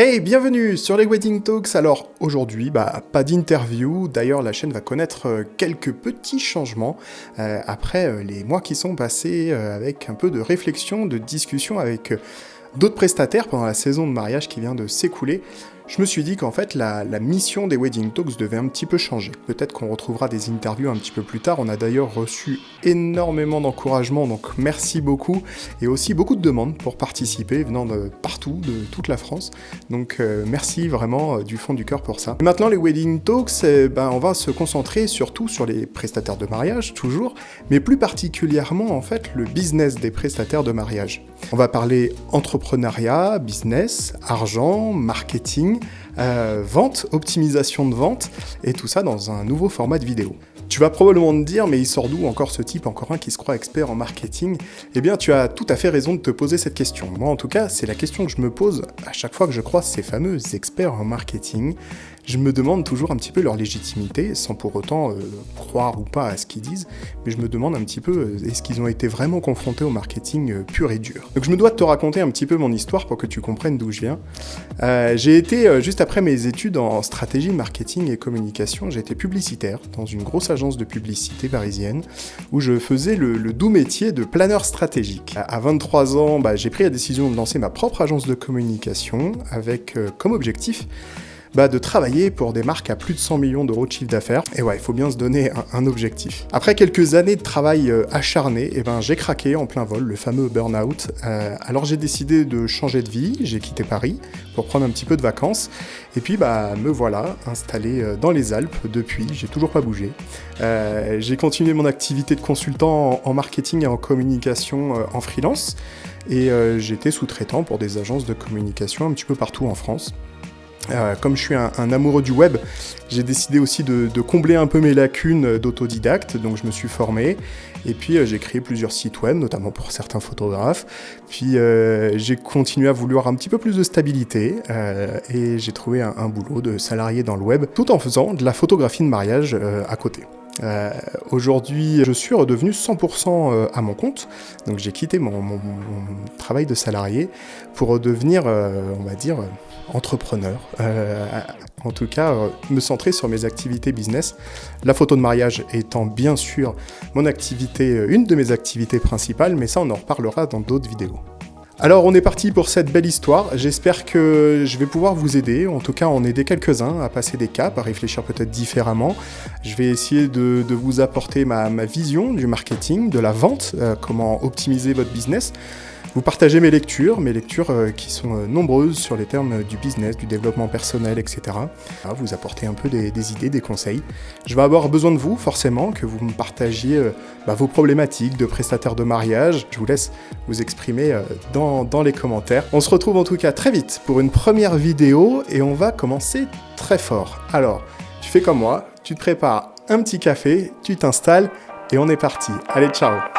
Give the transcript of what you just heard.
Hey, bienvenue sur les Wedding Talks. Alors aujourd'hui, pas d'interview. D'ailleurs, la chaîne va connaître quelques petits changements après les mois qui sont passés avec un peu de réflexion, de discussion avec d'autres prestataires pendant la saison de mariage qui vient de s'écouler. Je me suis dit qu'en fait, la mission des Wedding Talks devait un petit peu changer. Peut-être qu'on retrouvera des interviews un petit peu plus tard. On a d'ailleurs reçu énormément d'encouragements, donc merci beaucoup. Et aussi beaucoup de demandes pour participer, venant de partout, de toute la France. Donc merci vraiment du fond du cœur pour ça. Et maintenant, les Wedding Talks, on va se concentrer surtout sur les prestataires de mariage, toujours, mais plus particulièrement, en fait, le business des prestataires de mariage. On va parler entrepreneuriat, business, argent, marketing, vente, optimisation de vente, et tout ça dans un nouveau format de vidéo. Tu vas probablement te dire, mais il sort d'où encore ce type, encore un qui se croit expert en marketing? Eh bien, tu as tout à fait raison de te poser cette question. Moi, en tout cas, c'est la question que je me pose à chaque fois que je croise ces fameux experts en marketing. Je me demande toujours un petit peu leur légitimité, sans pour autant croire ou pas à ce qu'ils disent, mais je me demande un petit peu, est-ce qu'ils ont été vraiment confrontés au marketing pur et dur? Donc je me dois de te raconter un petit peu mon histoire pour que tu comprennes d'où je viens. J'ai été, juste après mes études en stratégie, marketing et communication, j'ai été publicitaire dans une grosse agence de publicité parisienne, où je faisais le doux métier de planeur stratégique. À 23 ans, j'ai pris la décision de lancer ma propre agence de communication, avec comme objectif de travailler pour des marques à plus de 100 millions d'euros de chiffre d'affaires. Et ouais, il faut bien se donner un objectif. Après quelques années de travail acharné, j'ai craqué en plein vol, le fameux burn-out. Alors j'ai décidé de changer de vie, j'ai quitté Paris pour prendre un petit peu de vacances. Et puis me voilà installé dans les Alpes depuis, j'ai toujours pas bougé. J'ai continué mon activité de consultant en marketing et en communication en freelance. Et j'étais sous-traitant pour des agences de communication un petit peu partout en France. Comme je suis un amoureux du web, j'ai décidé aussi de combler un peu mes lacunes d'autodidacte, donc je me suis formé, et puis j'ai créé plusieurs sites web, notamment pour certains photographes, puis j'ai continué à vouloir un petit peu plus de stabilité, et j'ai trouvé un boulot de salarié dans le web, tout en faisant de la photographie de mariage à côté. Aujourd'hui, je suis redevenu 100% à mon compte, donc j'ai quitté mon travail de salarié pour redevenir, on va dire, entrepreneur. En tout cas, me centrer sur mes activités business, la photo de mariage étant bien sûr mon activité, une de mes activités principales, mais ça on en reparlera dans d'autres vidéos. Alors on est parti pour cette belle histoire, j'espère que je vais pouvoir vous aider, en tout cas en aider quelques-uns à passer des caps, à réfléchir peut-être différemment. Je vais essayer de vous apporter ma vision du marketing, de la vente, comment optimiser votre business. Vous partagez mes lectures qui sont nombreuses sur les termes du business, du développement personnel, etc. Vous apportez un peu des idées, des conseils. Je vais avoir besoin de vous, forcément, que vous me partagiez vos problématiques de prestataires de mariage. Je vous laisse vous exprimer dans les commentaires. On se retrouve en tout cas très vite pour une première vidéo et on va commencer très fort. Alors, tu fais comme moi, tu te prépares un petit café, tu t'installes et on est parti. Allez, ciao!